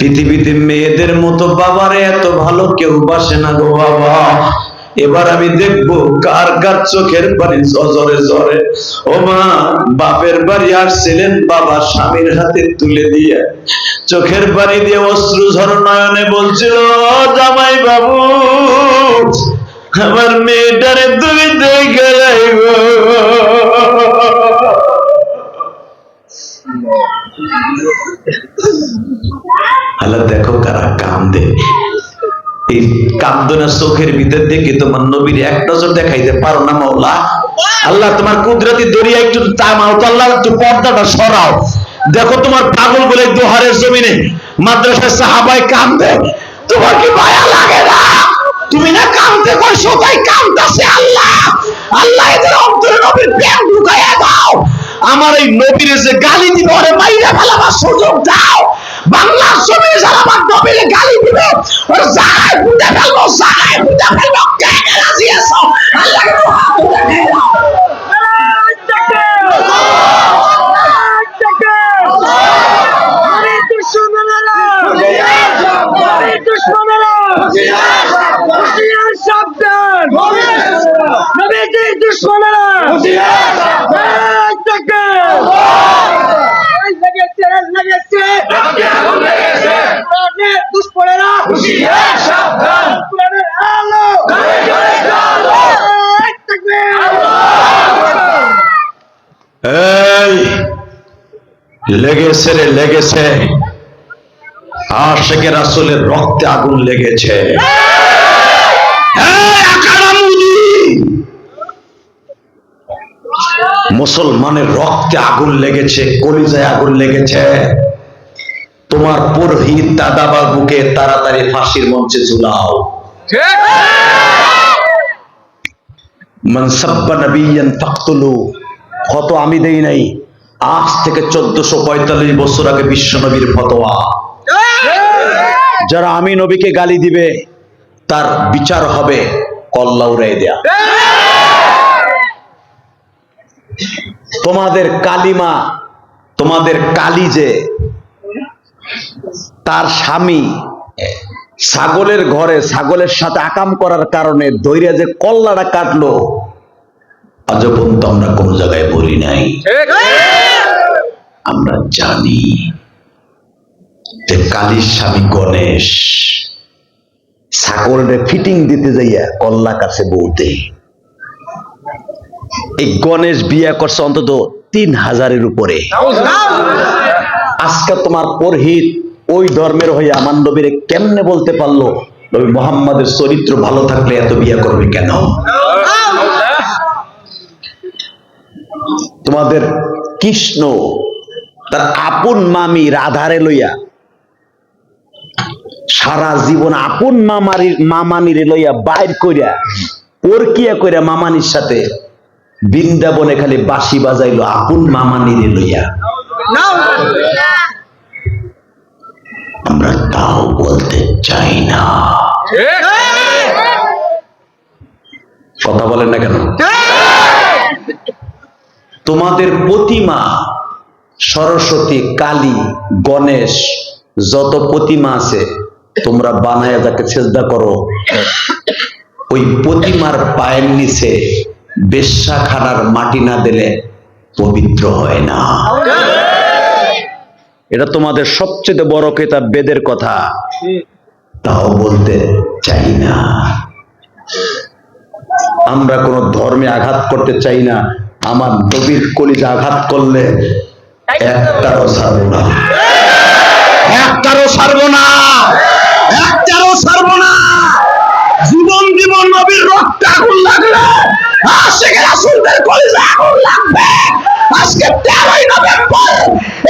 পৃথিবীতে মেয়েদের মতো বাবারে এত ভালো কেউ বাসে না গো বাবা। এবার আমি দেখবো কার কার চোখের পানি জরে জরে। ও মা, বাপের বাড়ি আসছিলেন, বাবা স্বামীর হাতে তুলে দিয়ে চোখের পানি দিয়ে অশ্রু ঝর নয়নে বলছিল, জামাই বাবু আমার মেয়েটারে তুমি দেখে যাইবো। আল্লাহ দেখো কারা কান্দে। এই কান্দনা চোখের ভিতর দেখে তোমার নবীর এক নজর দেখাইতে পারো না মাওলা? আল্লাহ তোমার কুদরতি দরিয়া একটু থামাও তো, আল্লাহ একটু পর্দাটা সরাও। দেখো তোমার পাগল বলে দোহারের জমিনে মাদ্রাসায় সাহাবায়ে কান্দে, তোমার কি মায়া লাগে না? তুমি না কান্দতে কইছো, তাই কান্দাছে আল্লাহ। আল্লাহ এদের অন্তরে নবীর প্রেম ঢুকাইয়া দাও। আমার এই নবীর যে গালি দিবে ওরে মাইরা ফেলাবার সুযোগ দাও। বাংলার জমিনে যারা আমার নবীর গালি দিবে ওর জায়গায় বুঝে ফেলবো, জায়গায় বুঝে ফেলবো। কে কে রাজি আছো? আল্লাহকে তো হাত উঠে দাও। লেগেছে রে লেগেছে, আশিকে রাসূলের রক্তে আগুন লেগেছে। মুসলমানের রক্তে আগুন লেগেছে, কলিজায় আগুন লেগেছে। তোমার পুরোহিত দাদা বাবুকে তাড়াতাড়ি ফাঁসির মঞ্চে ঝুলাও। মান সাব্বা নবিয়ান ফাকতুলু, কত আমি দেই নাই, আজ থেকে 1445 বছর আগে বিশ্ব নবীর ফতোয়া। যারা আমি নবীকে গালি দিবে তার বিচার হবে কল্লা উড়াই দেয়া। তোমাদের কালিমা, তোমাদের কালি যে তার স্বামী ছাগলের ঘরে ছাগলের সাথে আকাম করার কারণে দইরা যে কল্লাটা কাটলো, আজও পর্যন্ত আমরা কোন জায়গায় বলি নাই। আমরা জানি যে কালীর স্বামী গণেশ ছাগলের ফিটিং দিতে যাইয়া কল্লা কাছে বলতে, এই গণেশ বিয়ে করছে অন্তত 3000-এর উপরে। আজকে তোমার পুরোহিত ওই ধর্মের হয়ে আমার নবীরে কেমনে বলতে পারলো নবী মুহাম্মাদের চরিত্র ভালো থাকলে এত বিয়ে করবে কেন? তোমাদের কৃষ্ণ তার আপন মামি রাধারে লইয়া সারা জীবন আপন মামানিরে লইয়া বাইর কইরা ওর কিয়া কইরা মামানির সাথে বৃন্দাবনে খালি বাঁশি বাজাইলো আপন মামানিরে লইয়া। আমরা তাও বলতে চাই না। কথা বলেন না কেন? তোমাদের প্রতিমা সরস্বতী, কালী, গণেশ, যত প্রতিমা আছে তোমরা বানায়া যাকে সেজদা করো, ওই প্রতিমার পায়ের নিচে বেশ্যাখানার মাটি না দিলে পবিত্র হয় না। এটা তোমাদের সবচেয়ে বড় কিতাব বেদের কথা, তাও বলতে চাই না। আমরা কোন ধর্মে আঘাত করতে চাই না। আমার নবীর কলিজা আঘাত করলে একটারও ছাড়বো না, একটারও ছাড়বো না, একটারও ছাড়বো না। জীবন জীবন নবীর রক্তে আগুন লাগলে আশিকে রাসূলের কলিজা আগুন লাগবে। আজকে 13ই নভেম্বর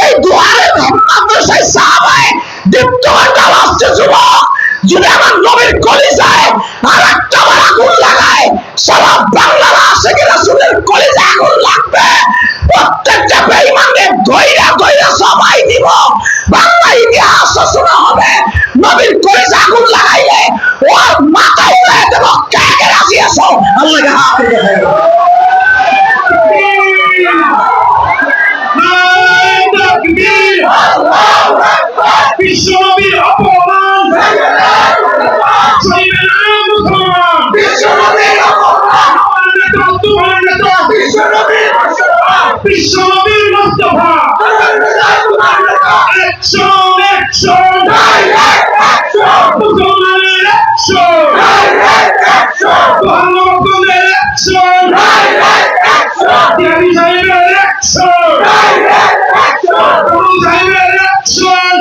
এই দুয়ারে মাদ্রাসায় সাহাবায়ে দীপ্ত ঘন্টা বাজছে। যুবক যদি আমার নবীর কলিজায় আর একটা আগুন লাগায়, সারা বাংলার আশিকে রাসূলের কলিজা আগুন লাগবে। প্রত্যেকটা বেঈমানকে গয়রা গয়রা সবাই দিব। বাংলা ইতিহাস রচনা হবে নবীর কলিজা আগুন লাগাইলে ওর মাথা উড়াই দেব। কে কে রাজি আছো? আল্লাহকে হাত উঠাও। বিশ্বনবীর অপমান চলবে না মুসলমান। আমার নেতা তোমার নেতা বিশ্বনবীর মুস্তাফা অ্যাকশন অ্যাকশন মুসলমানের অ্যাকশন মোহাম্মদের অ্যাকশন তিয়ারি সাহেবের অ্যাকশন গুরু সাহেবের অ্যাকশন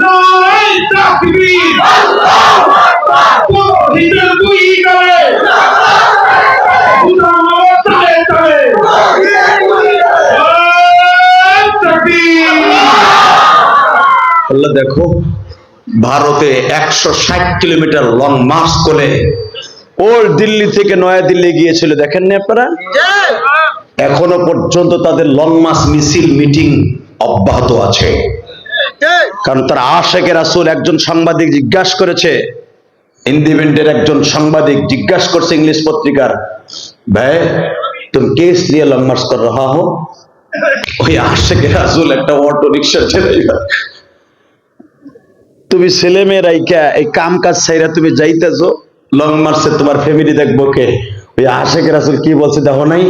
নারায়ে তাকবীর আল্লাহু আকবার হিন্দু দুই গলে মুসলমান তালে তালে আল্লাহ দেখো, ভারতে 160 কিলোমিটার লং মার্চ করে ওল্ড দিল্লি থেকে নয়া দিল্লি গিয়েছিল, দেখেননি আপনারা? এখনো পর্যন্ত তাদের লং মার্চ মিছিল মিটিং অব্যাহত আছে, কারণ তার আশেকে রাসূল। একজন সাংবাদিক জিজ্ঞাসা করেছে, ইন্ডিপেন্ডেন্টের একজন সাংবাদিক জিজ্ঞাসা করছে ইংলিশ পত্রিকার, ভাই তুমি কেস নিয়ে লং মার্চ কর রহা হো? ওই আশেকে রাসূল একটা অটো রিক্সা ছেড়ে, তুমি ছেলে মেয়ে রাইকা এই কাম কাজ ছাইরা তুমি যাইতেছো লং মার্চে, তোমার ফ্যামিলি দেখবো কে? ওই আশেকে রাসূল কি বলছে দেখো নাই,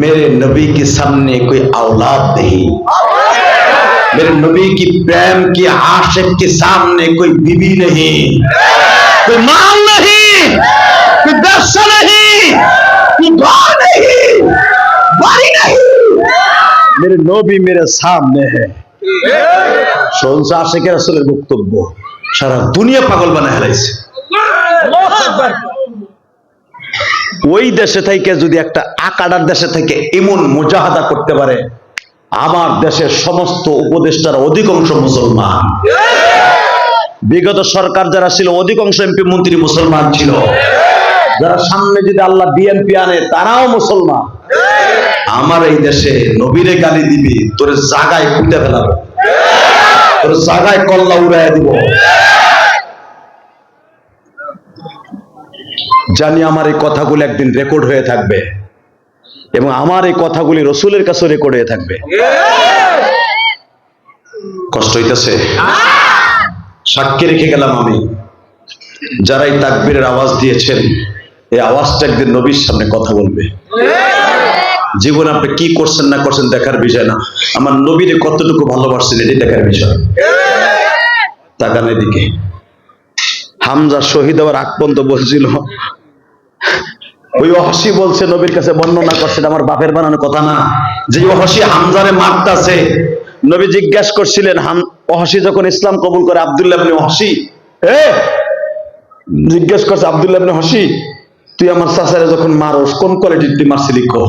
मेरे नबी के सामने कोई औलाद नहीं, मेरे नबी की प्रेम की आशिक के सामने कोई बीबी नहीं, कोई माल नहीं, कोई व्यवसा नहीं, कोई घर नहीं, बाड़ी नहीं, मेरे नबी मेरे सामने है। শুনছে আশিকের রাসূলের বক্তব্য, সারা দুনিয়া পাগল বানায় ফেলাইছে। ওই দেশে থেকে যদি একটা আকাডার দেশে থেকে এমন মুজাহাদা করতে পারে, আমার দেশের সমস্ত উপদেষ্টারা অধিকাংশ মুসলমান, বিগত সরকার যারা ছিল অধিকাংশ এমপি মন্ত্রী মুসলমান ছিল, যারা সামনে যদি আল্লাহ বিএনপি আনে তারাও মুসলমান। আমার এই দেশে নবীরে গালি দিবি, তোর জায়গায় পুঁতে ফেলাবো, তোর জায়গায় কল্লা উড়াইয়া দিব। জানি আমার এই কথাগুলো একদিন রেকর্ড হয়ে থাকবে এবং আমার এই কথাগুলি রসুলের কাছে রেকর্ড হয়ে থাকবে। কষ্ট হইতেছে, সাক্ষী রেখে গেলাম আমি, যারা এই তাকবীরের আওয়াজ দিয়েছেন এই আওয়াজটা একদিন নবীর সামনে কথা বলবে। জীবনে আপনি কি করছেন না করছেন দেখার বিষয় না, আমার নবীরে কতটুকু ভালোবাসছেন এটি দেখার বিষয়। তাকান এদিকে, হামজা শহীদ হওয়ার আগ পর্যন্ত বলছিল, ওই ওহসী বলছে নবীর কাছে বর্ণনা করছেন, আমার বাপের বানানো কথা না, যে ওহসী হামজারে মারতাছে। নবী জিজ্ঞাসা করছিলেন, ওহসী যখন ইসলাম কবুল করে, আব্দুল্লাহ ইবনে ওহসী জিজ্ঞাসা করছে, আব্দুল্লাহ ইবনে ওহসী তুই আমার চাচারে যখন মারস কোন কোয়ালিটির তুই মারছিলি কো?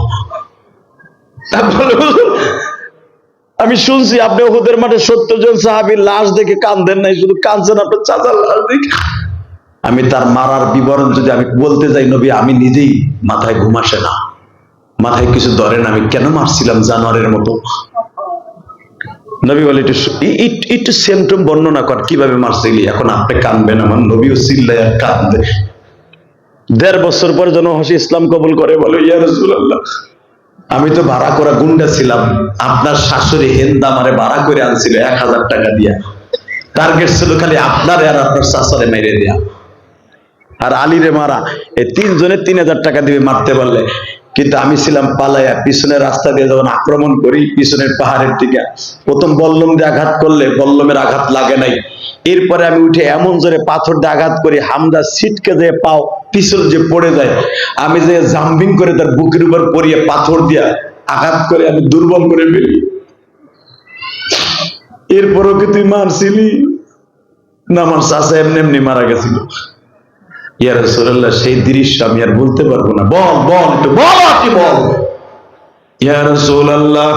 আমি শুনছি আপনি উহুদের মাঠে 70 জন সাহাবীর লাশ দেখে কাঁদেন নাই, শুধু কাঁদছেন আপনার চাচার লাশ দেখে। আমি তার মারার বিবরণ যদি আমি বলতে যাই নবী, আমি নিজেই মাথায় ঘুম আসে না, মাথায় কিছু ধরে না, আমি কেন মারছিলাম জানোয়ারের মতো। নবী বলে একটু সিমটম বর্ণনা কর কিভাবে মারছিলি। এখন আপনি কাঁদবেন, আমার নবীও চিল্লায় আর কাঁদবে। 1.5 বছর পরে যেন ওহসী ইসলাম কবুল করে, বলে ইয়া রাসূলুল্লাহ আমি তো ভাড়া করা গুন্ডা ছিলাম, আপনার শাশুড়ি হিন্দা আমারে ভাড়া করে আনছিল 1000 টাকা দিয়া, টার্গেট ছিল খালি আপনার আর আপনার শাশুড়ে মেরে দেয়া আর আলীরে মারা। এই 3 জনে 3000 টাকা দিবে মারতে পারলে, কিন্তু আমি ছিলাম পালাইয়া পিছনের রাস্তা দিয়ে যখন আক্রমণ করি পিছনের পাহাড়ের দিকে, প্রথম বল্লম দিয়ে আঘাত করলে বল্লমের আঘাত লাগে নাই, এরপরে আমি উঠে এমন জোরে পাথর দিয়ে আঘাত করি হামজা ছিটকে যে পাও পিছল যে পড়ে যায়, আমি যে জাম্পিং করে তার বুকের উপর পড়িয়ে পাথর দিয়া আঘাত করে আমি দুর্বল করে ফেলি। এরপরও কি তুই মারছিলি না? আমার চাচা এমনি এমনি মারা গেছিল। ইয়া রাসূলুল্লাহ সেই দৃশ্য আমি আর বলতে পারবো না। বল বল একটু বল, কি বল। ইয়া রাসূলুল্লাহ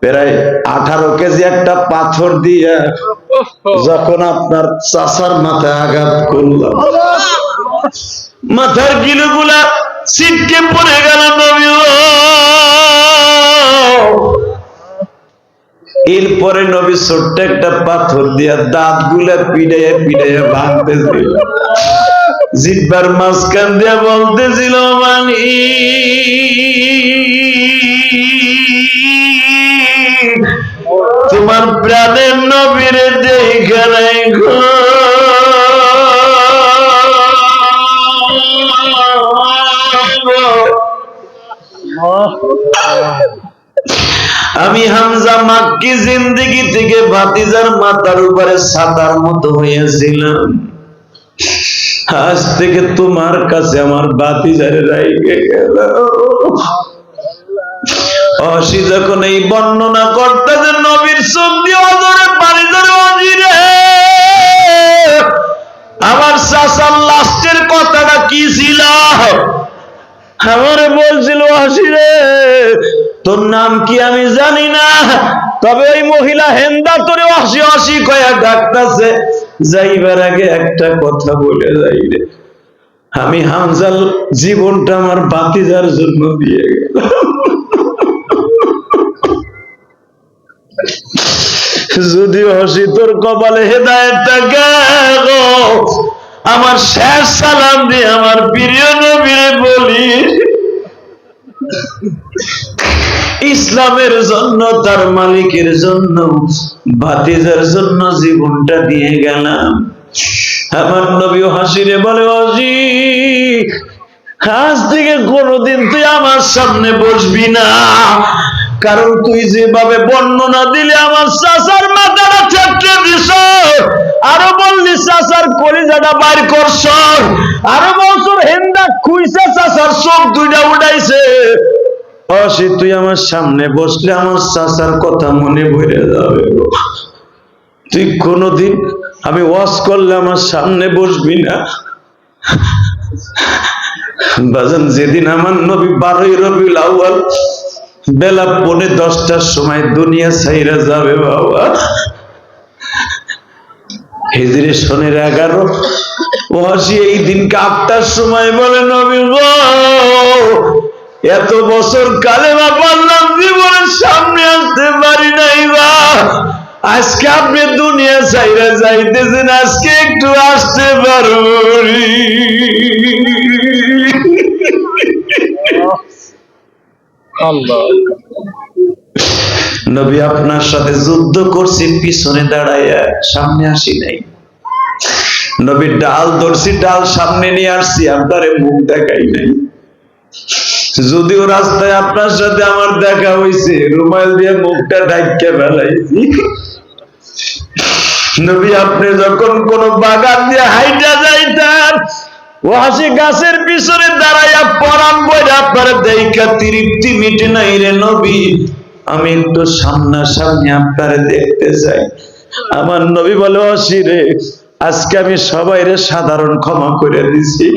প্রায় 18 কেজি একটা পাথর দিয়া যখন আপনার চাচার মাথায় আঘাত করলাম, মাথার গিলুগুলা ছিটকে পড়ে গেল নবী। এরপরে নবী ছোট্ট একটা পাথর দিয়া দাঁত গুলা পিড়াইয়া পিড়াইয়া ভাঙতেছিল, জিহ্বার মাঝখান দিয়া বলতেছিল, মানি তোমার প্রাণের নবীর যেখানে আমি হামজা মাক্কি জিন্দেগি থেকে ভাতিজার মাথার উপরে ছাতার মতো হয়েছিলাম। আজ থেকে তোমার কাছে আমার ভাতিজারে রাইখে গেল। অসি যখন এই বর্ণনা করতে যে নবীর চোখ দিয়ে অজরে পানি ধরে অজিরে আমার চাচার লাস্টের কথাটা কি ছিল? আমারে বলছিল হাসিরে তোর নাম কি আমি জানি না, তবে ওই মহিলা হেন্দা তোরে হাসি হাসি কয়া ডাকতেছে, যাইবার আগে একটা কথা বলে যাই রে, আমি হামজার জীবনটা আমার ভাতিজার জন্য দিয়ে গেলাম। যদি হাসি তোর কপালে হেদায়েতটা গেল, আমার শেষ সালাম দিয়ে আমার প্রিয় নবীরে বলি ইসলামের জন্য, তার মালিকের জন্য, ভাতিজার জন্য জীবনটা দিয়ে গেলাম। আমার নবী হাসিরে বলে, অজি আজ থেকে কোনোদিন তুই আমার সামনে বসবি না, কারণ তুই যেভাবে বর্ণনা দিলে আমার চাচার মাথাটা চেপটে দিস, আরো বললি চাচার কলিজাটা বাইর করছ, আরো বছর হেন্দা খুইছে চাচার চোখ দুইটা উঠাইছে। অসি তুই আমার সামনে বসলে আমার চাচার কথা মনে পড়ে যাবে। তুই কোনোদিন আমি ওয়াজ করলে আমার সামনে বসবি না। বাজান যেদিন আমার নবী 12ই রবিউল আউয়াল বেলা 10:45 সময় দুনিয়া ছাইরা যাবে বাবা, হিজরি সনের 11 ওয়াসি এই দিনকে 8টার সময় বলে, নবী গো এত বছর কালেমা পড়লাম, জীবনের সামনে আসতে পারি নাই বা আজকে আপনি দুনিয়া ছাইরা যাইতেছেন, আজকে একটু আসতে পারি। নবী আপনার সাথে যুদ্ধ করছি পিছনে দাঁড়াইয়া, সামনে আসি নাই। নবী ডাল ধরছি, ডাল সামনে নিয়ে আসছি, আপনারে মুখ দেখাই নাই। যদিও রাস্তায় আপনার সাথে আমার দেখা হয়েছে, রুমাল দিয়ে মুখটা ঢাইকা ফেলাইছি। নবী আপনি যখন কোন বাগান দিয়ে হাইটা যাইতেন, ও হাসি গাছের পিছনে দাঁড়াইয়া পরাণ বইরা আপনার দেখা তৃপ্তি মিটে নাই রে নবী, আমি একটু সামনাসামনি আপনারে দেখতে চাই। আমার নবী বলে, অসিরে আজকে আমি সবাইরে সাধারণ ক্ষমা করে দিছি,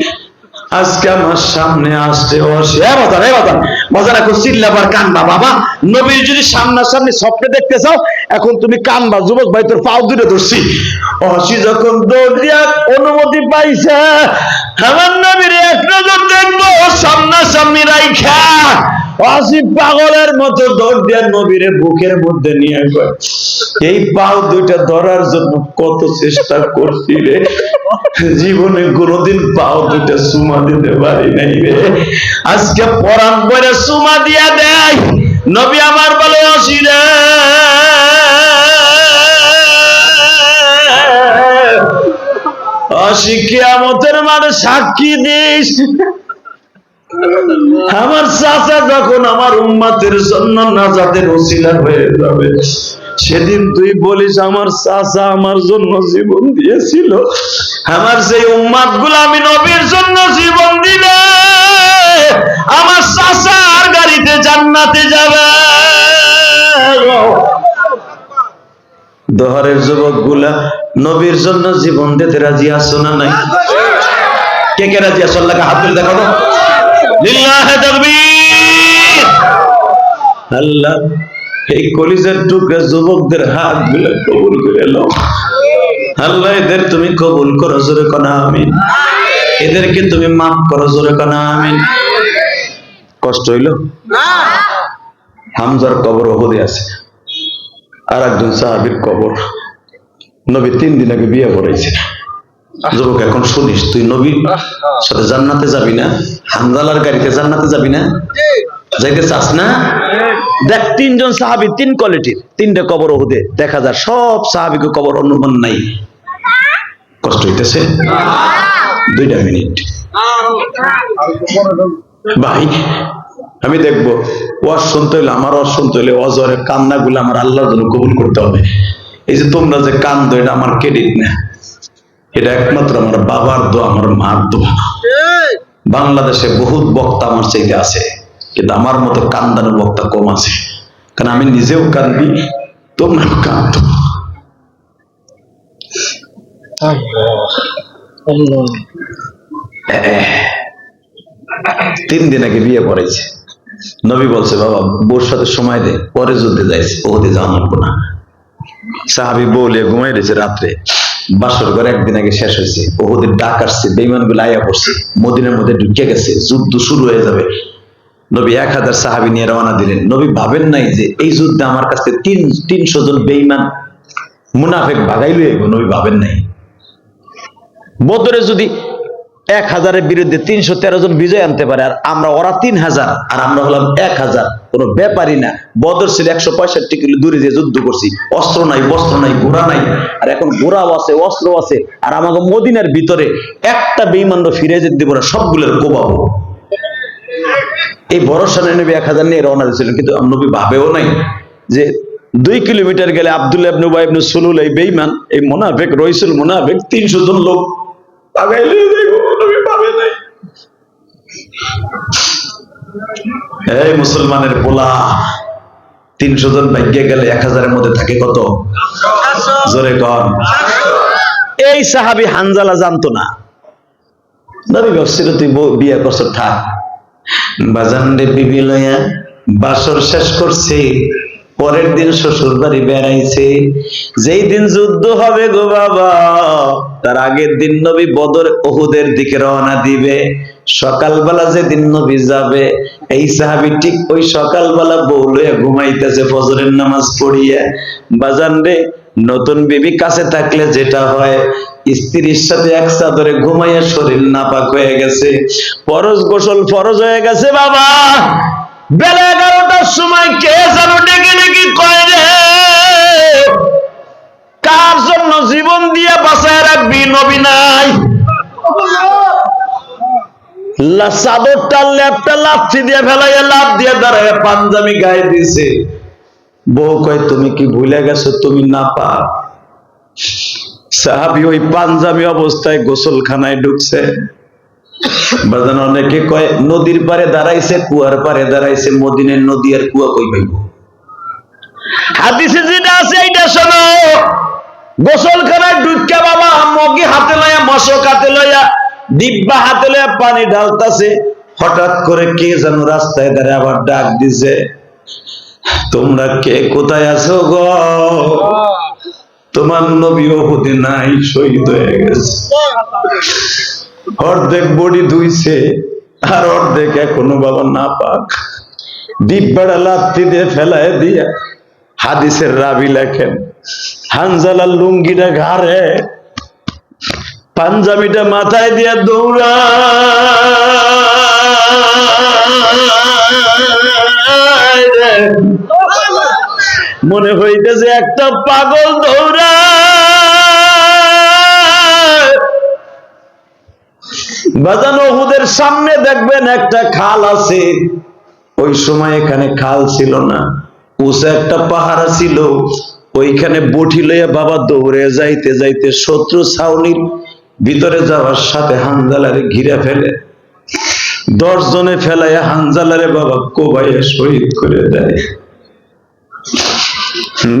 আজকে আমার সামনে আসছে অসি। মজা রাখো, চিল্লাবার কানবা বাবা, নবীর যদি সামনাসামনি স্বপ্নে দেখতে চাও এখন তুমি কানবা। যুবক ভাই তোর পাও দূরে ধরছি। অসি যখন দৌড় দিয়া অনুমতি পাইছে, আমার নবীর এক নজর দেখবো সামনাসামনি রাইখা, অসি পাগলের মতো দৌড় দিয়া নবীরে বুকের মধ্যে নিয়ে গয়। এই পাও দুইটা ধরার জন্য কত চেষ্টা করছি রে, জীবনে কোনোদিন পাও দুইটা সুমা দিতে পারি নাই রে, আজকে পরাণ বইরে সুমা দিয়া দেয়। নবী আমার বলে, অসি রে অসি কিয়ামতের মাঠে সাক্ষী দিস, আমার চাচা যখন আমার উম্মতের জন্য নাজাতের ওসিলা হয়ে যাবে, সেদিন তুই বলিস আমার চাচা আমার জন্য জীবন দিয়েছিল, আমার সেই উম্মত গুলো আমি নবীর জন্য জীবন দিলে আমার চাচা আর গাড়িতে জান্নাতে যাবে। দহরের যুবক গুলা নবীর জন্য জীবন দিতে রাজি আছো না নাই? কে কে রাজি আছো? আল্লাহকে হাত তুলে দেখাবো। লিল্লাহি তাকবীর। আল্লাহ এই কলিজার টুকরা যুবকদের হাত গুলো কবুল করে নাও। আল্লাহ এদের তুমি কবুল করো, জোরে কোনা আমিন। এদেরকে তুমি মাফ করো, জোরে কোনা আমিন। কষ্ট হইল না? হামজার কবর ওহদে আছে, আর একজন সাহাবীর কবর। নবী 3 দিন আগে বিয়ে করাইছে। যুবক এখন শুনিস, তুই নবীর সাথে জান্নাতে যাবি না, হামজালার গাড়িতে জান্নাতে যাবি না? যাইতে চাস না? দেখ, 3 জন সাহাবী 3 কোয়ালিটির, 3টে কবর উহুদে দেখা যায়, সব সাহাবীকে কবর অনুমান নাই। কষ্ট হইতেছে? 2টা মিনিট ভাই, আমি দেখবো ওয়াজ শুনতে হইলে, আমার ওয়াজ শুনতে হইলে অজরের কান্নাগুলো আমার আল্লাহর জন্য কবুল করতে হবে। এই যে তোমরা যে কান্দো, এটা আমার ক্রেডিট না, এটা একমাত্র আমার বাবার দোয়া, আমার মার দোয়া। বাংলাদেশে বহুত বক্তা আমার চাইতে আছে, কিন্তু আমার মতো কান্দানো বক্তা কম আছে, কারণ আমি নিজেও কান্দি, তোমরাও কান্দো। 3 দিন আগে বিয়ে পড়েছে, নবী বলছে বাবা বউর সাথে সময় দে, পরে যুদ্ধে যাইছে, ওদের যাওয়া লাগবো না। সাহাবী বউলে ঘুমাই রয়েছে রাত্রে, বাসর ঘরে একদিন আগে শেষ হয়েছে, ওদের ডাক আসছে, বেঈমান গুলো আয়া পড়ছে, মদিনার মধ্যে ঢুকে গেছে, যুদ্ধ শুরু হয়ে যাবে। নবী 1000 সাহাবী নিয়ে রওনা দিলেন। নবী ভাবেন নাই যে এই যুদ্ধে আমার কাছে 300 জন বেঈমান মুনাফিক ভাগাইলো, নবী ভাবেন নাই বদরে যদি 1000-এর বিরুদ্ধে 313 জন বিজয় আনতে পারে, আর আমরা ওরা 3000 আর আমরা হলাম 1000, কোনো ব্যাপারই না। বদর ছিল 165 কিলো দূরে যে যুদ্ধ করছি, অস্ত্র নাই, বস্ত্র নাই, ঘোড়া নাই, আর এখন ঘোড়াও আছে, অস্ত্র আছে, আর আমাকে মদিনার ভিতরে একটা বেঈমানরা ফিরে যেতে দেব না, সবগুলোর কোবাবো। এই ভরসা নিয়ে নবী 1000 নিয়ে রওনা দিয়েছিলেন, কিন্তু নবী ভাবেও নাই যে 2 কিলোমিটার গেলে আব্দুল্লাহ ইবনে উবাই ইবনে সুলুল, এই বেঈমান, এই মুনাফিক রইসুল মুনাফিক 300 জন লোক আগাইলে যাইব। নবী ভাবে নাই। এই মুসলমানের পোলা 300 জন ভাগ্যে গেলে 1000-এর মধ্যে থাকে কত? জোরে কর। এই সাহাবী হানজালা জানতো না। নবী ভাবছিল তুই বিয়ে করছর, থাক। বাজান রে বিবি লইয়া বাসর শেষ করছে, পরের দিন শ্বশুর বাড়ি বেড়াইছে। যেই দিন যুদ্ধ হবে গো বাবা, তার আগের দিন নবী বদর উহুদের দিকে রওনা দিবে। সকালবেলা যেদিন নবী যাবে, এই সাহাবী ঠিক ওই সকালবেলা বউ লইয়া ঘুমাইতেছে ফজরের নামাজ পড়িয়া। বাজান রে, নতুন বিবি কাছে থাকলে যেটা হয়, স্ত্রীর সাথে এক চাদরে ঘুমাইয়া শরীর নাপাক হয়ে গেছে, ফরজ গোসল ফরজ হয়ে গেছে বাবা। বেলা 11টার সময় কে যেন ডেকে ডেকে কয় রে, কার জন্য জীবন দিয়ে বাঁচায় রাখবি? নবী নাই। চাদরটা ল্যাপটা লাফি দিয়ে ফেলাইয়া, লাফ দিয়ে দাঁড়ায় পাঞ্জাবি গায়ে দিছে। বউ কয় তুমি কি ভুলে গেছো তুমি না পা? সাহাবী ওই পাঞ্জাবি অবস্থায় গোসলখানায় ঢুকছে। বাজান অনেকে কয় নদীর পারে দাঁড়াইছে, কুয়ার পারে দাঁড়াইছে, মদিনের নদী আর কুয়া কই পাইব? হাদিসে যেটা আছে এইটা শোনো। গোসলখানায় ঢুকে বাবা মগি হাতে লইয়া, মশক হাতে লইয়া, ডিব্বা হাতে লইয়া পানি ঢালতাছে। হঠাৎ করে কে যেন রাস্তায় দাঁড়ায় আবার ডাক দিছে, তোমরা কে কোথায় আছো গো? তোমার নবী উহুদে নাই, শহীদ হয়ে গেছে। অর্ধেক বডি ধুইছে, আর অর্ধেক এখনো বাবা না পাক। ডিব্বাটা লাথি দিয়ে ফেলায় দিয়া হাদিসের রাবি লেখেন, হানজালার লুঙ্গিটা ঘাড়ে, পাঞ্জাবিটা মাথায় দিয়া দৌড়া মনে হইতেছে একটা পাগল দৌড়া। বাজানো উহুদের সামনে দেখবেন একটা খাল আছে। ওই সময় এখানে খাল ছিল না, উঁচু একটা পাহাড় ছিল। ওইখানে বটি লইয়া বাবা দৌড়ে যাইতে যাইতে শত্রু ছাউনির ভিতরে যাওয়ার সাথে হানজালারে ঘিরে ফেলে। 10 জনে ফেলাইয়া হানজালারে বাবা কোবাইয়া শহীদ করে দেয়।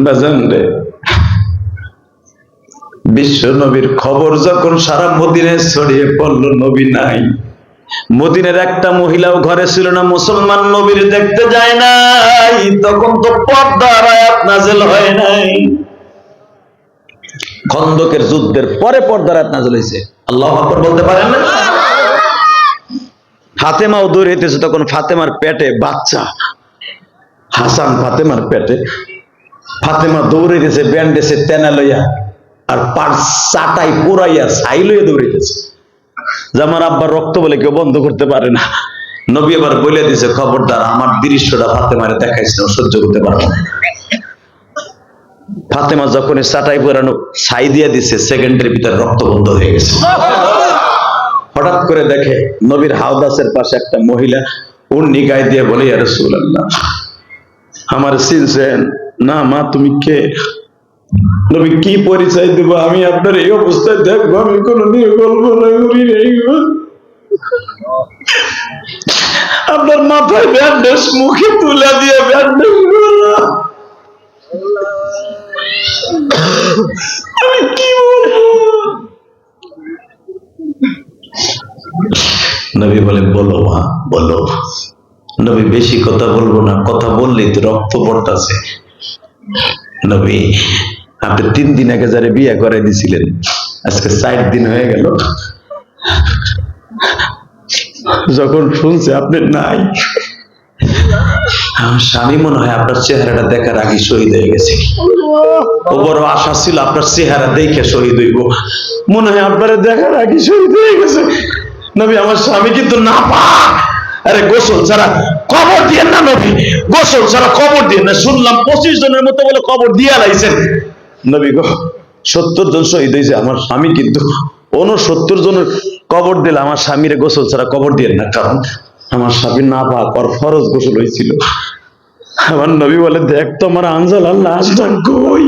বাজান রে, বিশ্ব নবীর খবর যখন সারা মদিনায় ছড়িয়ে পড়লো, নবী নাই। মদিনের একটা মহিলাও ঘরে ছিল না, মুসলমান নবীর দেখতে যায় নাই। তখন তো পর্দার আয়াত নাযিল হয় নাই। খন্দকের যুদ্ধের পরে পর্দার আয়াত নাযিল হয়েছে। আল্লাহু আকবার বলতে পারেন না? ফাতেমাও দৌড়াইতেছে, তখন ফাতেমার পেটে বাচ্চা, হাসান ফাতেমার পেটে। ফাতেমা দৌড়াইতেছে ব্যান্ডেজে তেনা লইয়া, আর পার চাটাই পুরাইয়া ছাই লইয়া দৌড়াইতেছে। যে আমার আব্বার রক্ত বলে কেউ বন্ধ করতে পারে না। নবী এবার বলে দিয়েছে, খবরদার আমার দৃশ্যটা ফাতেমারে দেখাইছ না, সহ্য করতে পারবো না। ফাতেমা যখন চাটাই পুরানো ছাই দিয়ে দিছে, সেকেন্ডের ভিতরে রক্ত বন্ধ হয়ে গেছে। হঠাৎ করে দেখে নবীর হাওদাসের পাশে একটা মহিলা উন্নি গায়ে দিয়ে বলে, ইয়া রাসূলুল্লাহ, আমার চিনছেন না? মা তুমি কে? নবী কি পরিচয় দেব? আমি আপনার এই অবস্থায় দেখবো, আমি কোনদিন কল্পনা করি নাই। আপনার মাথায় ব্যান্ডেজ, মুখে তুলে দিয়ে ব্যান্ডেজ করা, আমি কি বলবো? নবী বলে, বলো মা বলো। নবী বেশি কথা বলবো না, কথা বললেই তো রক্ত পড়তাছে। নবী, আপনি 3 দিন আগে যারা বিয়ে করে দিছিলেন, আজকে 4 দিন হয়ে গেল। যখন শুনছে আপনি নাই, আমার স্বামী মনে হয় আপনার চেহারাটা দেখার আগে শহীদ হয়ে গেছে। ও বড় আশা ছিল আপনার চেহারা দেখে শহীদ হইব, মনে হয় আপনার দেখার আগে শহীদ হয়ে গেছে। নবী, আমার স্বামী কিন্তু না পাক। আরে গোসল ছাড়া কবর দিয়ে না নবী, গোসল ছাড়া কবর দিয়ে না। শুনলাম 25 জনের মতো বলে কবর দিয়ে লাইছেন। নবী গো, 70 জন শহীদ হয়েছে, আমার স্বামী কিন্তু 69 জনের কবর দিলে আমার স্বামীর গোসল ছাড়া কবর দিয়ে না, কারণ আমার স্বামী না পাক, ওর ফরজ গোসল হয়েছিল। আমার নবী বলে, দেখ তো আমার হানজালার লাশটা কই।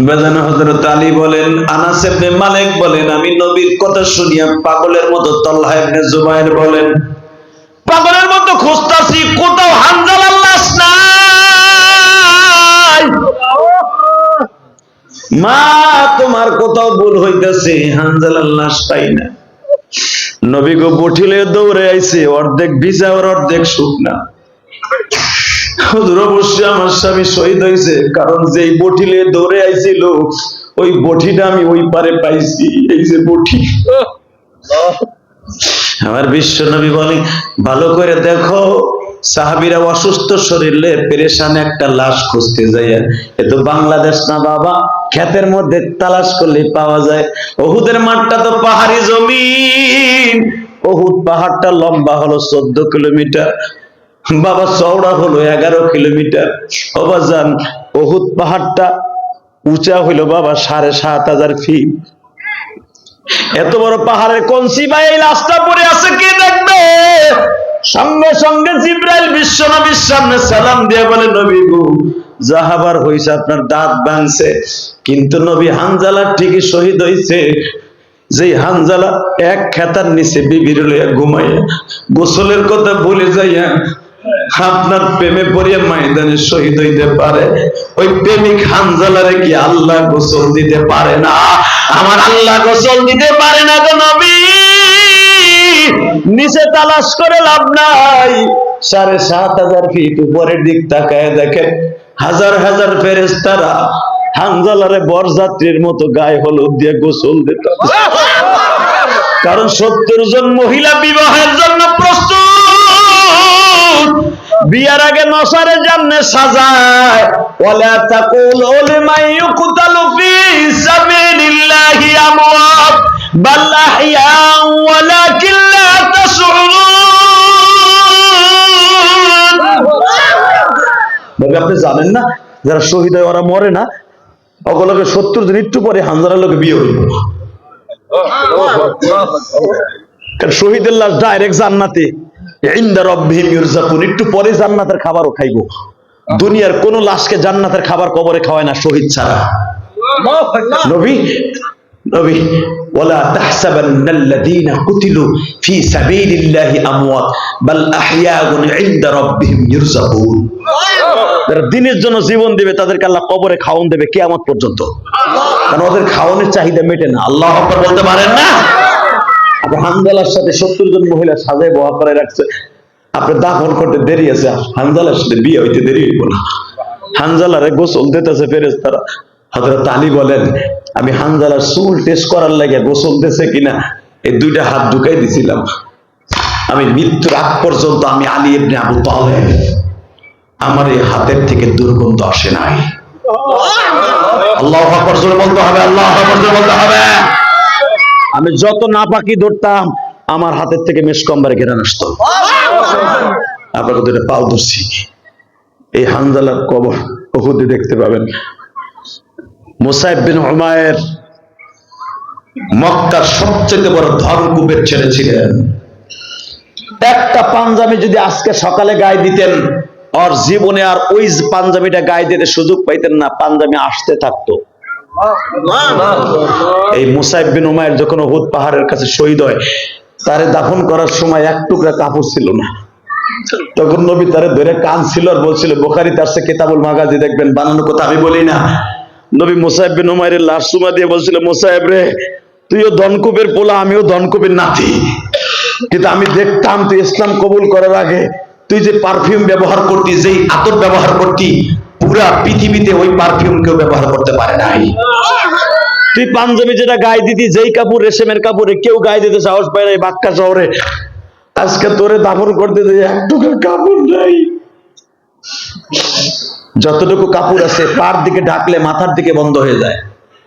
বেজানা হযরত আলী বলেন, আনাস ইবনে মালিক বলেন, আমি নবীর কথা শুনিয়া পাগলের মতো তালহা ইবনে জুবায়ের বলেন, পাগলের মতো খুঁজতাছি, কোথাও হানজালার লাশ নাই। মা, তোমার কোথাও ভুল হইতেছে, হানজালার লাশ পাই না। নবী গো বঠিলে দৌড়ে আইছে, অর্ধেক ভিজা আর অর্ধেক শুকনা। হুজুর, অবশ্যই আমার স্বামী শহীদ হয়েছে, কারণ যেই বঠিলে দৌড়ে আইছিল ওই বঠিটা আমি ওই পারে পাইছি। এই যে বঠি, আমার বিশ্ব নবী বলে, ভালো করে দেখো। সাহাবীরা অসুস্থ শরীরে পেরেশান একটা লাশ খুঁজতে যাইয়া, এ তো বাংলাদেশ না বাবা, ক্ষেতের মধ্যে তালাশ করলে পাওয়া যায়। উহুদের মাঠটা তো পাহাড়ি জমিন, উহুদ পাহাড়টা লম্বা হলো 14 কিলোমিটার, বাবা চওড়া হলো 11 কিলোমিটার। বাবাজান, উহুদ পাহাড়টা উঁচা হইলো বাবা 7500 ফিট। এত বড় পাহাড়ের কোন সিপাহী এই লাশটা পড়ে আছে কে দেখবে? সঙ্গে সঙ্গে জিবরাইল বিশ্ব নবীর সামনে সালাম দিয়ে বলে, নবী গো, যাহাবার হইছে, আপনার দাঁত ভাঙছে, কিন্তু নবী হানজালা ঠিকই শহীদ হইছে। যেই হানজালা এক খেতার নিচে বিবির লইয়া ঘুমাইয়া গোসলের কথা ভুলে যাইয়া আপনার প্রেমে পড়িয়া ময়দানে শহীদ হইতে পারে, ওই প্রেমিক হানজালারে কি আল্লাহ গোসল দিতে পারে না? আমার আল্লাহ গোসল দিতে পারে না গো নবী। নিচে তালাশ করে লাভ নাই, 7500 ফিট উপরের দিক তাকায় দেখেন হাজার হাজার ফেরেশতারা হানজালারে বরযাত্রীর মতো গায়ে হলুদ দিয়ে গোসল দিত, কারণ 70 জন মহিলা বিবাহের জন্য প্রস্তুত। বিয়ার আগে নসারে জান্নে সাজায়, ওয়ালা তাকুলু লিমান ইউকতালু ফি সাবিলিল্লাহি আমওয়াত বাল আহইয়া ওয়ালাকিন লা তাশউরুন। আপনি জানেন না, যারা শহীদ হয় ওরা মরে না, ওগুলোকে 70 জন একটু পরে হানজালার লোকে বিয়ে হইব। শহীদের লাশ ডাইরেক্ট জান্নাতে, ইনদা রাব্বিহিম ইরযাকুন, একটু পরে জান্নাতের খাবারও খাইবো। দুনিয়ার কোন লাশকে জান্নাতের খাবার কবরে খাওয়ায় না শহীদ ছাড়া। নবী নবী ওয়ালা তাহসাবান্নাল্লাযীনা কুতিলু ফি সাবিলিল্লাহি আমওয়াত বাল আহইয়াউন ইনদা রাব্বিহিম ইরযাকুন। যারা দ্বীনের জন্য জীবন দেবে তাদেরকে আল্লাহ কবরে খাওয়ান দেবে কিয়ামত পর্যন্ত, কারণ ওদের খাওয়ানোর চাহিদা মেটে না। আল্লাহু আকবার বলতে পারেন না? আপনি হানজালার সাথে 70 জন মহিলা সাজায় বহা করে রাখছে, আপনি দাফন করতে দেরি আছে, হানজালার সাথে বিয়ে হইতে দেরি হইব না। হানজালারে গোসল দিতেছে ফেরেশতারা। হযরত আলী বলেন, আমি হানজালার চুল টেস্ট করার লাগে গোসল দিতেছে কিনা এই 2টা হাত ঢুকাই দিছিলাম। আমি মৃত্যুর আগ পর্যন্ত আমি আলী ইবনে আবু তালেব, আমার এই হাতের থেকে দুর্গন্ধ আসে নাই। আল্লাহু আকবার জোরে বলতে হবে, আল্লাহু আকবার জোরে বলতে হবে। আমি যত নাপাকি ধরতাম আমার হাতের থেকে মেশকম্বারে ঘেরান আসতো। আপনাকে দুটো পাও ধরছি, এই হানজালার কবর উহুদে দেখতে পাবেন। মুসাইব বিন উমায়ের মক্কার সবচেয়ে বড় ধর্মকূপের ছেলে ছিলেন। একটা পাঞ্জাবি যদি আজকে সকালে গায়ে দিতেন, ওর জীবনে আর ওই পাঞ্জাবিটা গায়ে দিতে সুযোগ পাইতেন না, পাঞ্জাবি আসতে থাকতো। এই মুসাইব বিন উমায়ের যখন উহুদ পাহাড়ের কাছে শহীদ হয়, তারে দাফন করার সময় এক টুকরা কাপড় ছিল না। তখন নবী তারে ধরে কাঁদছিল আর বলছিল, বুখারীতে আসছে কিতাবুল মাগাজি, দেখবেন, বানানো কথা আমি বলি না। নবী মুসাইব বিন উমায়ের লাশ চুমা দিয়ে বলছিল, মুসাইব রে, তুইও ধনকুবের পোলা, আমিও ধনকুবের নাতি, কিন্তু আমি দেখতাম তুই ইসলাম কবুল করার আগে তুই যে পারফিউম ব্যবহার করতি, যেই আতর ব্যবহার করতি, পুরা পৃথিবীতে ওই পারফিউম কেউ ব্যবহার করতে পারে নাই। তুই পাঞ্জাবি যেটা গায়ে দিতি, যেই কাপড়, রেশমের কাপড়ে কেউ গায়ে দিতে সাহস পায় নাই বাক্কা শহরে। আজকে তোরে দাফন করতে যে একটুকু কাপড় নাই। যতটুকু কাপড় আছে পার দিকে ঢাকলে মাথার দিকে বন্ধ হয়ে যায়,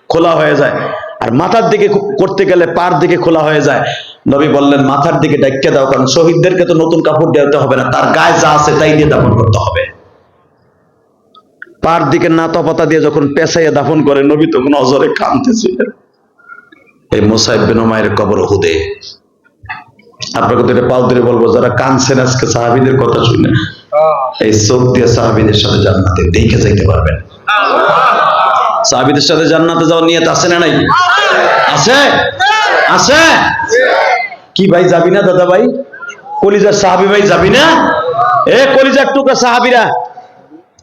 খোলা হয়ে যায়, আর মাথার দিকে করতে গেলে পার দিকে খোলা হয়ে যায়। নবী বললেন, মাথার দিকে ঢাকিয়ে দাও, কারণ শহীদদেরকে তো নতুন কাপড় দেওয়াতে হবে না, তার গায়ে যা আছে তাই দিয়ে দাফন করতে হবে। পার দিকে নাতা পাতা দিয়ে যখন পেঁচাইয়া দাফন করে, নবী তখন অজরে কাঁদতেছিলেন। এই মুসাইব বিন উমায়ের কবর উহুদে। আপনাকে তো এটা পাও ধরে বলবো, যারা কাঁদছেন আজকে সাহাবীদের কথা শুনে, এই চোখ দিয়ে সাহাবীদের সাথে জান্নাতে দেখে যাইতে পারবেন। সাহাবীদের সাথে জান্নাতে যাওয়ার নিয়ত আছে না নাই? আছে, আছে। কি ভাই, যাবি না দাদা ভাই? কলিজার সাহাবী ভাই, যাবি না? এ কলিজার টুকরা সাহাবীরা,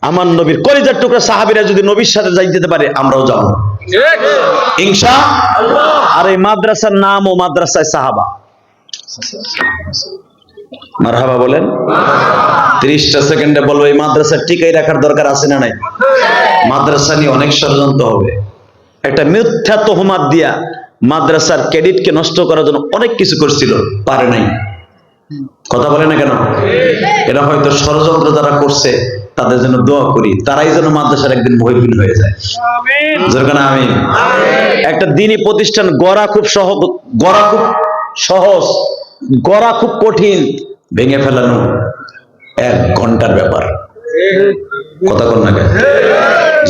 আমার নবীর কলিজার টুকরা সাহাবীরা যদি নবীর সাথে যাই যেতে পারে, আমরাও যাবো ইনশাআল্লাহ। আর এই মাদ্রাসার নামও মাদ্রাসায় সাহাবা। মারহাবা বলেন। 30টা সেকেন্ডে বলবো, এই মাদ্রাসা টিকাই রাখার দরকার আছে না নাই? মাদ্রাসা নিয়ে অনেক ষড়যন্ত্র হবে। একটা মিথ্যা তহমাত দিয়া মাদ্রাসার ক্রেডিটকে নষ্ট করার জন্য অনেক কিছু করছিল, পারে নাই। কথা বলে না কেন? এরা হয়তো ষড়যন্ত্র যারা করছে তাদের জন্য দোয়া করি, তারাই যেন মাদ্রাসার একদিন মহিবিন হয়ে যায়। আমিন। একটা দ্বীনি প্রতিষ্ঠান গড়া খুব সহজ, গড়া খুব কঠিন, ভেঙে ফেলানো 1 ঘন্টার ব্যাপার। কথা কন না কেন?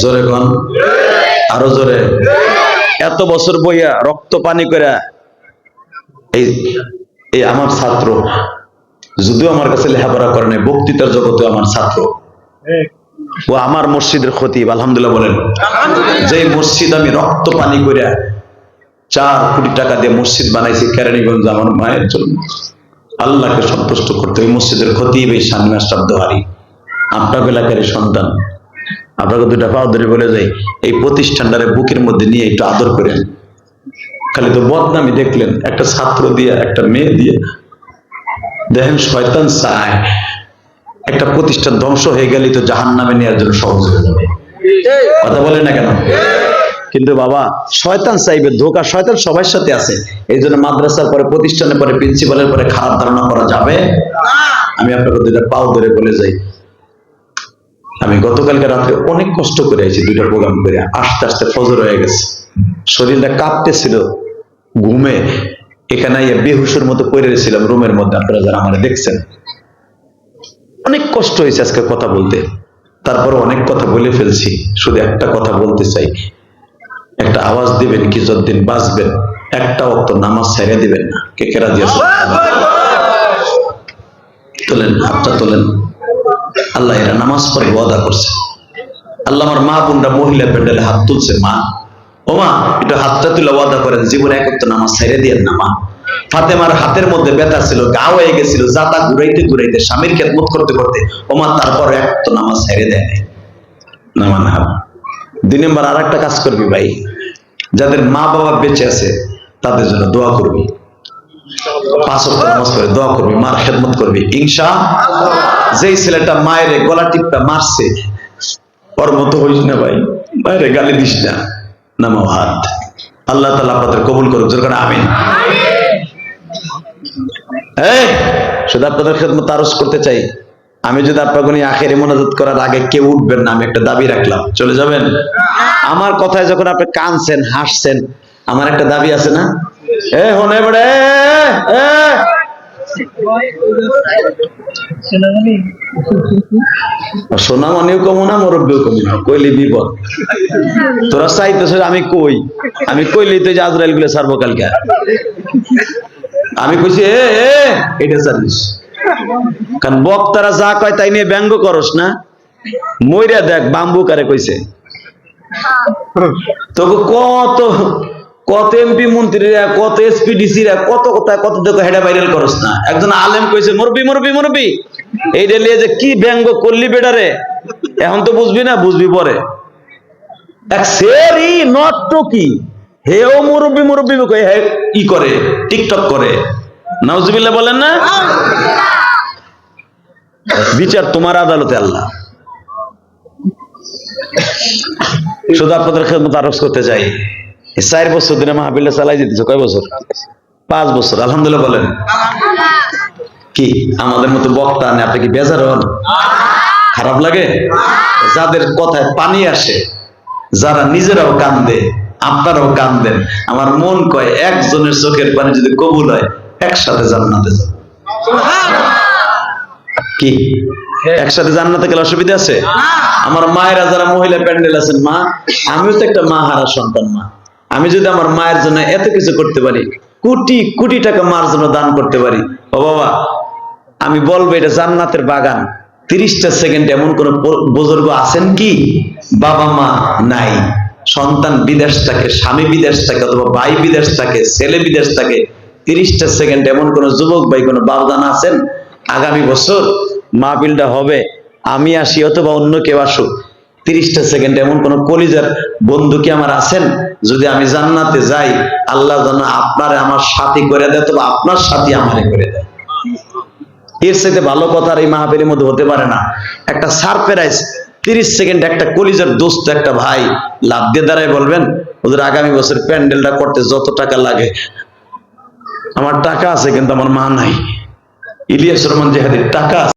জোরে কন, আরো জোরে। এত বছর বইয়া রক্ত পানি করে এই আমার ছাত্র, যদিও আমার কাছে লেখাপড়া করে নাই, বক্তৃতার জগতে আমার ছাত্র, ও আমার মসজিদের খতিব, আলহামদুলিল্লাহ বলেন। যে মসজিদ আমি রক্ত পানি করে 4 কোটি টাকা দিয়ে মসজিদ বানাইছি কেরানীগঞ্জ আমার মায়ের জন্য, আল্লাহকে সন্তুষ্ট করতে, ওই মসজিদের খতিব এই শামীম আশরাফ দোহারী, আপনার এলাকারই সন্তান। আপনাকে 2টা পাও ধরে বলে যাই, এই প্রতিষ্ঠানটারে বুকের মধ্যে নিয়ে একটু আদর করেন। খালি তো বদনামি দেখলেন, একটা ছাত্র দিয়ে, একটা মেয়ে দিয়ে। দেখেন, শয়তান চায় একটা প্রতিষ্ঠান ধ্বংস হয়ে গেলেই তো জাহান্নামে নেওয়ার জন্য সহজ হয়ে যাবে। কথা বলে না কেন? কিন্তু বাবা, শয়তান চাইবে ধোঁকা, শয়তান সবার সাথে আছে। এই জন্য মাদ্রাসার পরে, প্রতিষ্ঠানের পরে, প্রিন্সিপালের পরে খারাপ ধারণা করা যাবে। আমি আপনাকে 2টা পাও ধরে বলে যাই, আমি গতকালকে রাত্রে অনেক কষ্ট করে আছি, 2টা প্রোগ্রাম করে আস্তে আস্তে ফজর হয়ে গেছে, শরীরটা কাঁপতেছিল ঘুমে। এখানে বেহুশের মতো পড়ে ছিলাম রুমের মধ্যে, আপনারা যারা আমার দেখছেন। অনেক কষ্ট হয়েছে আজকে কথা বলতে, তারপরে অনেক কথা বলে ফেলছি। শুধু একটা কথা বলতে চাই, একটা আওয়াজ দিবেন কি যতদিন বাঁচবেন, একটা ওয়াক্ত নামাজ ছেড়ে দিবেন না। কে কেরা দিয়েছে? তোলেন, হাতটা তোলেন। আল্লাহ এরা নামাজ পড়ে ওয়াদা করছে। আল্লাহ আমার মা বোনরা মহিলা প্যান্ডেলে হাত তুলছে, মা ও মা একটু হাতটা তুলে ওয়াদা করেন, জীবনে এক ওয়াক্ত নামাজ ছেড়ে দিয়েন না মা। ফাতেমার হাতের মধ্যে ব্যথা ছিল, গা হয়ে গেছিল, জাতা ঘুরাইতে ঘুরাইতে, স্বামীর খেদমত করতে করতে, ওমা তারপর এক তো নামাজ ছেড়ে দেয় না। মানে 2 নম্বর আর একটা কাজ করবি ভাই, যাদের মা বাবা বেঁচে আছে তাদের জন্য দোয়া করবি, 5 ওয়াক্ত নামাজ পড়ে দোয়া করবি, মার খেদমত করবি ইনশাআল্লাহ। যেই ছেলেটা মায়ের গলা টিপটা মারছে, ওর মতো হইস না ভাই, মায়ের গালি দিস না, নামাও হাত। আল্লাহ তাআলা আপনাদের কবুল করুক, জোরে করে আমিন। শুধু আপনাদের খেদমত আরজ করতে চাই, আমি যদি আপনাকে নিয়ে আখেরি মোনাজাত করার আগে কেউ উঠবেন না, আমি একটা দাবি রাখলাম, চলে যাবেন? আমার কথায় যখন আপনি কাঁদছেন, হাসছেন, আমার একটা দাবি আছে না? এ হনে বড়ে এ সোনা মানেও কমো না মুরব্বীও কমো না, কইলে বিপদ। তোরা চাইতেছ আমি কইলেই তো যে আজরাইল গুলো ছাড়বো কালকে। আমি কইছি এ এটা জানিস, কারণ বক্তারা যা কয় তাই নিয়ে ব্যঙ্গ করস না। মইরা দেখ বাম্বু কারে কইছে, তোকে কত কত এমপি মন্ত্রীরা, কত এসপিডিসিরা, কত কোথায় কত দেখো হেডা ভাইরাল করস না। একজন আলেম কইছে মুরব্বি মুরব্বি মুরব্বি, এইটা নিয়ে যে কি ব্যঙ্গ করলি বেটারে, এখন তো বুঝবি না, বুঝবি পরে। এক সেরি নট টু কি হেও মুরব্বি মুরব্বি কই হে ই করে, টিকটক করে। নাউজুবিল্লাহ বলেন না। বিচার তোমার আদালতে আল্লাহ। শুধু আপনাদের খেদমত আরজ করতে চাই, 4 বছর ধরে মাহফিলটা চালাই যেতেছে। কয় বছর? 5 বছর। আলহামদুলিল্লাহ বলেন। কি আমাদের মতো বক্তা নেই, আপনি কি বেজার হন? খারাপ লাগে? যাদের কথায় পানি আসে, যারা নিজেরাও কান্দে, আপনারাও কান্দেন, আমার মন কয় একজনের চোখের পানি যদি কবুল হয় একসাথে জান্নাতে যাব। কি একসাথে জান্নাতে গেলে অসুবিধা আছে? আমার মায়েরা যারা মহিলা প্যান্ডেল আছেন, মা আমিও তো একটা মা হারা সন্তান। মা আমি যদি আমার মায়ের জন্য এত কিছু করতে পারি, কোটি কোটি টাকা মার জন্য দান করতে পারি, ও বাবা আমি বলবো এটা জান্নাতের বাগান। 30টা সেকেন্ড এমন কোন বুজুর্গ আছেন কি বাবা মা নাই, সন্তান বিদেশ থাকে, স্বামী বিদেশ থাকে, অথবা ভাই বিদেশ থাকে, ছেলে বিদেশ থাকে, 30টা সেকেন্ড এমন কোন যুবক ভাই কোন বাবদান আছেন? আগামী বছর মাহফিলটা হবে, আমি আসি অথবা অন্য কেউ আসুক, 30টা সেকেন্ড এমন কোন কলিজার বন্ধু কি আমার আছেন? যদি আমি জান্নাতে যাই, আল্লাহ যেন আপনারে আমার সাথী করে দেয়, অথবা আপনার সাথী আমারে করে দেয়। এর সাথে ভালো কথা আর এই মাহফিলের মধ্যে হতে পারে না। একটা সারপ্রাইজ 30 সেকেন্ড একটা কলিজার দোস্ত, একটা ভাই লাভ দিয়ে দাঁড়ায় বলবেন, ওদের আগামী বছর প্যান্ডেলটা করতে যত টাকা লাগে, আমার টাকা আছে কিন্তু আমার মা নাই। ইলিয়াস রহমান জিহাদির টাকা আছে।